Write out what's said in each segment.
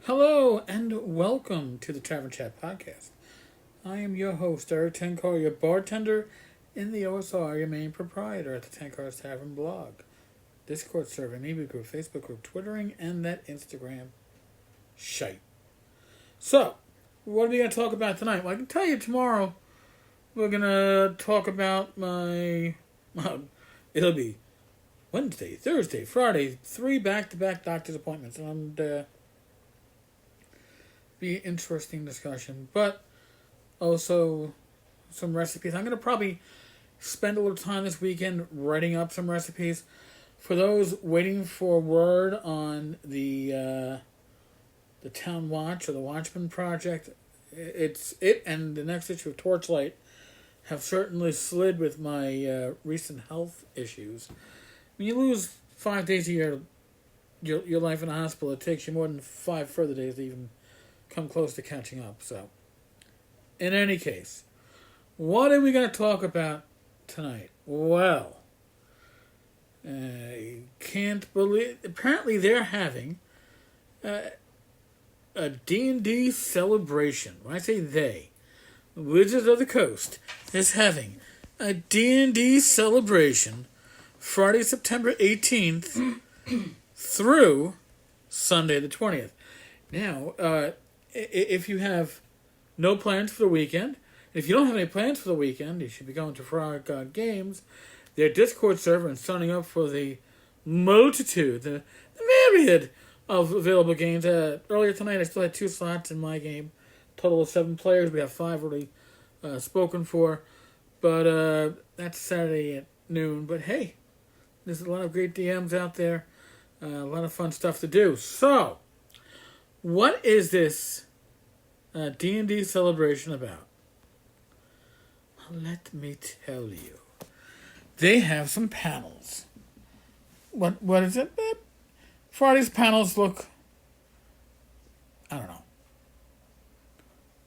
Hello and welcome to the Tavern Chat Podcast. I am your host, Eric Tenkar, your bartender in the OSR, your main proprietor at the Tenkar's Tavern blog, Discord server, email group, Facebook group, Twittering, and that Instagram shite. So, what are we going to talk about tonight? Well, I can tell you tomorrow we're going to talk about it'll be Wednesday, Thursday, Friday, 3 back-to-back doctor's appointments, and be an interesting discussion, but also some recipes. I'm going to probably spend a little time this weekend writing up some recipes. For those waiting for word on the Town Watch or the Watchman Project, it and the next issue of Torchlight have certainly slid with my recent health issues. When you lose 5 days a year, your life in a hospital, it takes you more than 5 further days to even come close to catching up. So, in any case, what are we going to talk about tonight? Well, I can't believe... Apparently they're having a D&D celebration. When I say they, Wizards of the Coast is having a D&D celebration Friday, September 18th through Sunday the 20th. Now, if you have no plans for the weekend, if you don't have any plans for the weekend, you should be going to Frog God Games, their Discord server, and signing up for the multitude, the myriad of available games. Earlier tonight, I still had 2 slots in my game. Total of 7 players. We have 5 already spoken for. But that's Saturday at noon. But hey, there's a lot of great DMs out there. A lot of fun stuff to do. So, what is this D&D celebration about? Well, let me tell you. They have some panels. What is it? Friday's panels look... I don't know.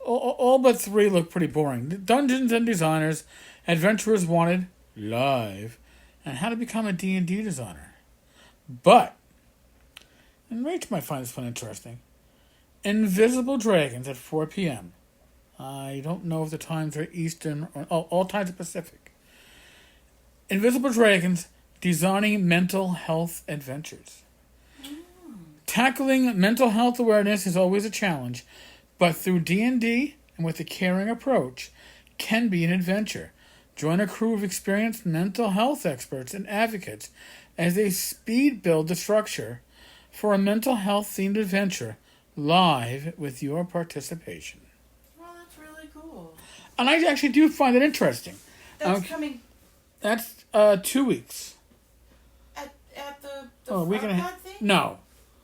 All but 3 look pretty boring. Dungeons and Designers, Adventurers Wanted, Live, and How to Become a D&D Designer. But, and Rach might find this one interesting, Invisible Dragons at 4 p.m. I don't know if the times are Eastern or... all times are Pacific. Invisible Dragons, Designing Mental Health Adventures. Tackling mental health awareness is always a challenge, but through D&D and with a caring approach, can be an adventure. Join a crew of experienced mental health experts and advocates as they speed build the structure for a mental health-themed adventure live with your participation. Well, that's really cool. And I actually do find it interesting. That's coming... That's 2 weeks. At the week and a Frog half. thing? No.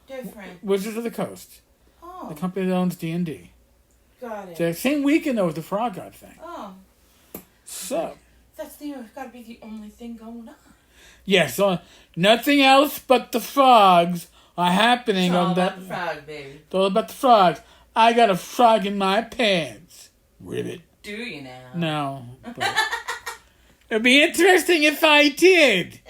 Different. Wizards of the Coast. Oh. The company that owns D&D. Got it. The same weekend, though, with the Frog God thing. Oh. So. That's got to be the only thing going on. Yes, nothing else but the frogs are happening It's all on that. about the frog, baby. It's all about the frogs. I got a frog in my pants. Ribbit. Do you now? No. But it'd be interesting if I did.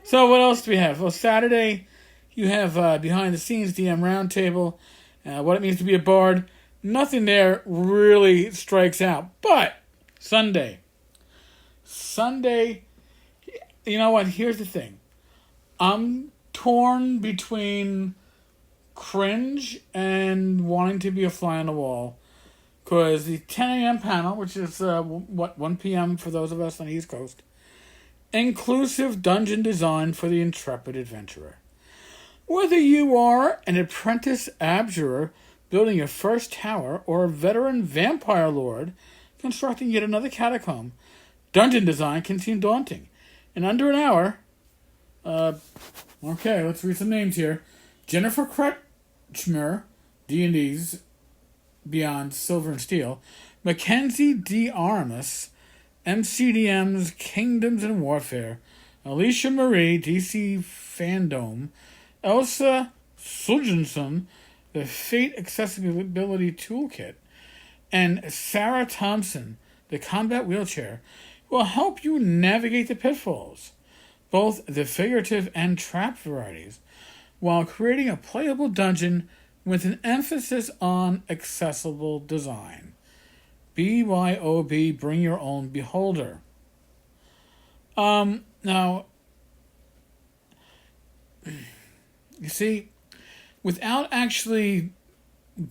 So what else do we have? Well, Saturday, you have behind the scenes DM roundtable. What it means to be a bard. Nothing there really strikes out. But Sunday, you know what? Here's the thing. I'm torn between cringe and wanting to be a fly on the wall. Because the 10 a.m. panel, which is 1 p.m. for those of us on the East Coast, inclusive dungeon design for the intrepid adventurer. Whether you are an apprentice abjurer building your first tower or a veteran vampire lord constructing yet another catacomb, dungeon design can seem daunting. In under an hour, okay, let's read some names here. Jennifer Kretschmer, D&D's Beyond Silver and Steel, Mackenzie D. Armas, MCDM's Kingdoms and Warfare, Alicia Marie, DC Fandom, Elsa Suljenson, the Fate Accessibility Toolkit, and Sarah Thompson, the Combat Wheelchair, will help you navigate the pitfalls, both the figurative and trap varieties, while creating a playable dungeon with an emphasis on accessible design. BYOB, bring your own beholder. Now, you see, without actually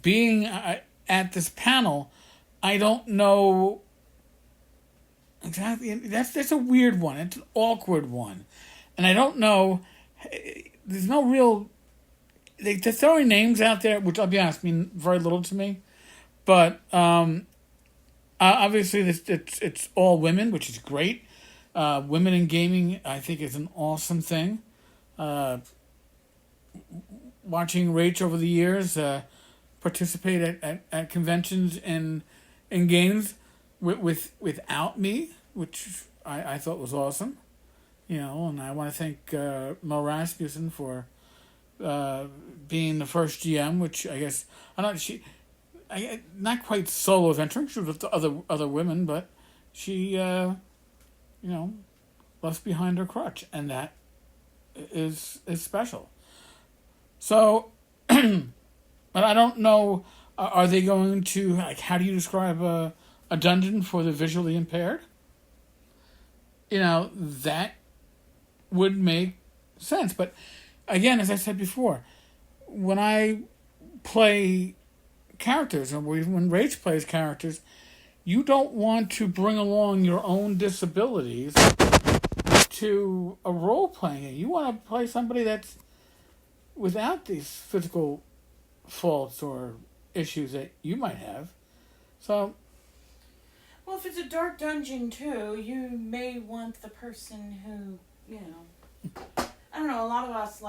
being at this panel, I don't know exactly. That's a weird one. It's an awkward one, and I don't know. There's no real. They're throwing names out there, which I'll be honest, mean very little to me. But obviously, it's all women, which is great. Women in gaming, I think, is an awesome thing. Watching Rach over the years participate at conventions and in games without me, which I thought was awesome. And I want to thank Mo Rasmussen for being the first GM, which I guess not quite solo venturing. She was with the other women, but she left behind her crutch, and that is special. So, but I don't know. Are they going to how do you describe a dungeon for the visually impaired? That would make sense. But again, as I said before, when I play characters, and when Rach plays characters, you don't want to bring along your own disabilities to a role playing. You want to play somebody that's without these physical faults or issues that you might have. So, well, if it's a dark dungeon too, you may want the person who, I don't know. A lot of us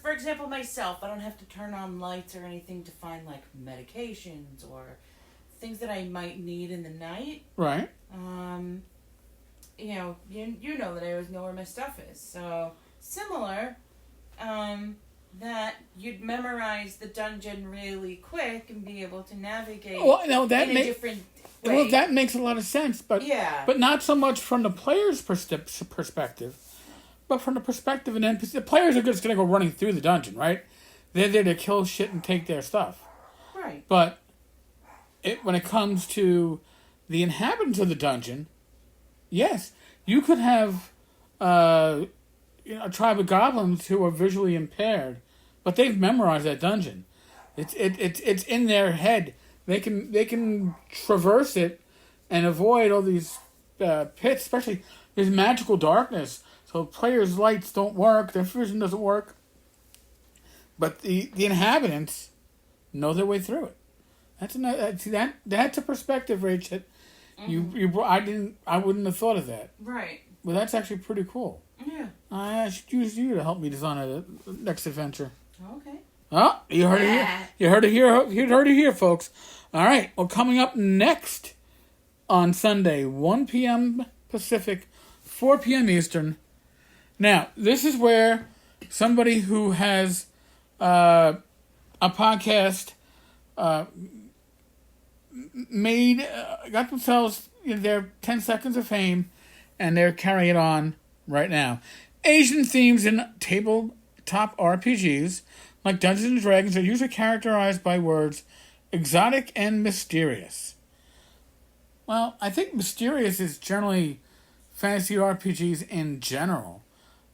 for example, myself, I don't have to turn on lights or anything to find medications or things that I might need in the night. Right. You know that I always know where my stuff is. So similar, that you'd memorize the dungeon really quick and be able to navigate different way. Well, that makes a lot of sense, but but not so much from the player's perspective, but from the perspective of an NPC. The players are just going to go running through the dungeon, right? They're there to kill shit and take their stuff. Right. But when it comes to the inhabitants of the dungeon, yes, you could have a tribe of goblins who are visually impaired, but they've memorized that dungeon. It's in their head. They can traverse it and avoid all these pits. Especially there's magical darkness, so players' lights don't work. Their vision doesn't work. But the inhabitants know their way through it. That's a perspective, Rach, that I wouldn't have thought of that. Right. Well, that's actually pretty cool. Yeah. I should use you to help me design a next adventure. Okay. Oh, you heard it here. You heard it here, folks. All right. Well, coming up next on Sunday, 1 p.m. Pacific, 4 p.m. Eastern. Now, this is where somebody who has a podcast got themselves their 10 seconds of fame, and they're carrying it on right now. Asian themes in tabletop RPGs, like Dungeons and Dragons, are usually characterized by words exotic and mysterious. Well, I think mysterious is generally fantasy RPGs in general.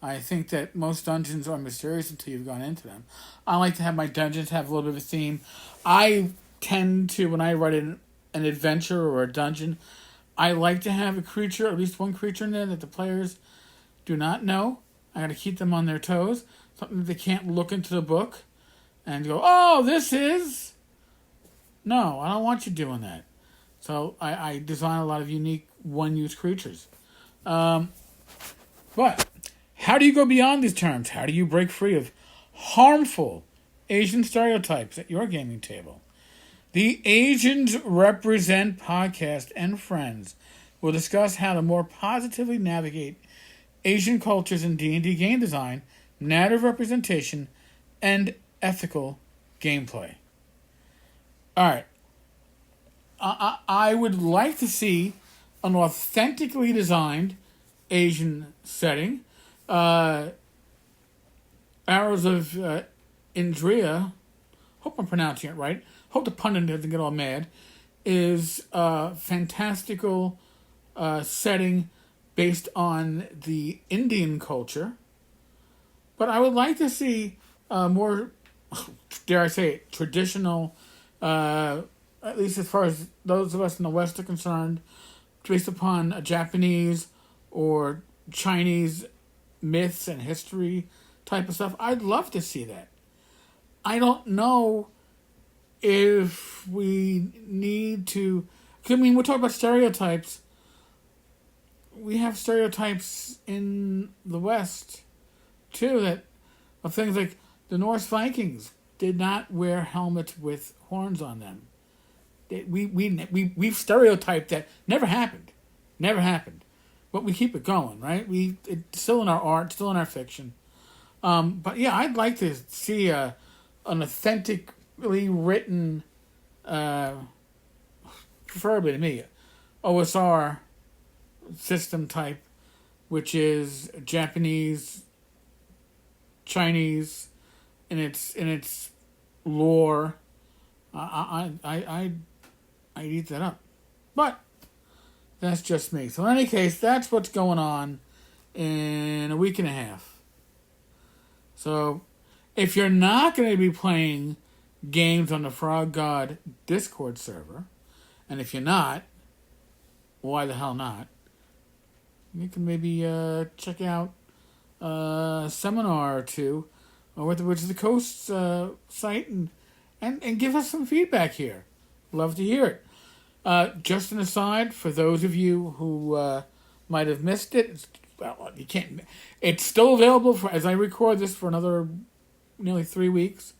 I think that most dungeons are mysterious until you've gone into them. I like to have my dungeons have a little bit of a theme. I tend to, when I write an adventure or a dungeon, I like to have a creature, at least one creature in there that the players do not know. I got to keep them on their toes. Something that they can't look into the book and go, oh, this is... No, I don't want you doing that. So I design a lot of unique one-use creatures. But how do you go beyond these terms? How do you break free of harmful Asian stereotypes at your gaming table? The Asians Represent podcast and friends will discuss how to more positively navigate Asian cultures in D&D game design, narrative representation, and ethical gameplay. All right. I would like to see an authentically designed Asian setting. Arrows of Indria, hope I'm pronouncing it right, hope the pundit doesn't get all mad, is a fantastical setting based on the Indian culture. But I would like to see more, dare I say it, traditional, at least as far as those of us in the West are concerned, based upon a Japanese or Chinese myths and history type of stuff. I'd love to see that. I don't know if we need to... I mean, we're talking about stereotypes. We have stereotypes in the West, too, that of things like the Norse Vikings did not wear helmets with horns on them. We've stereotyped that. Never happened. But we keep it going, right? It's still in our art, still in our fiction. But yeah, I'd like to see an authentically written, preferably to me, OSR system type, which is Japanese, Chinese, in its lore. I'd eat that up, but that's just me. So in any case, that's what's going on in a week and a half. So if you're not going to be playing games on the Frog God Discord server, and if you're not, why the hell not? You can maybe check out a seminar or two, which is the Coast site, and give us some feedback here. Love to hear it. Just an aside, for those of you who might have missed it, you can't. It's still available as I record this for another nearly 3 weeks.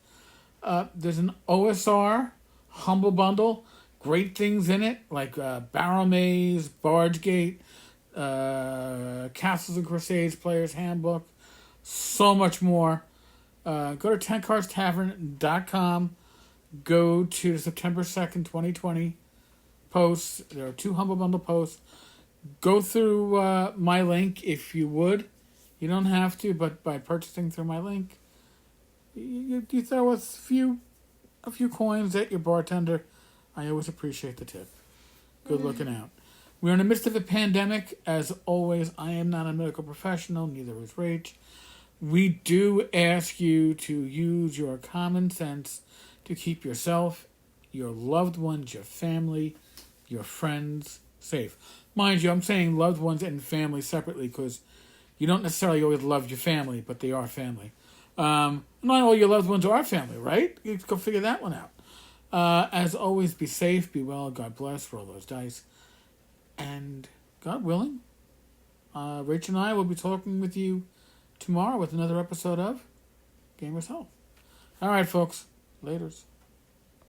There's an OSR Humble Bundle. Great things in it, like Barrel Maze, Barge Gate, Castles and Crusades Player's Handbook, so much more. Go to 10cardstavern.com. Go to the September 2nd, 2020 posts. There are 2 Humble Bundle posts. Go through my link if you would. You don't have to, but by purchasing through my link, you throw a few coins at your bartender. I always appreciate the tip. Good looking out. We're in the midst of a pandemic. As always, I am not a medical professional, neither is Rach. We do ask you to use your common sense to keep yourself, your loved ones, your family, your friends safe. Mind you, I'm saying loved ones and family separately because you don't necessarily always love your family, but they are family. Not all your loved ones are family, right? You go figure that one out. As always, be safe, be well, God bless, roll those dice. And God willing, Rach and I will be talking with you tomorrow with another episode of Gamers Health. All right, folks. Laters.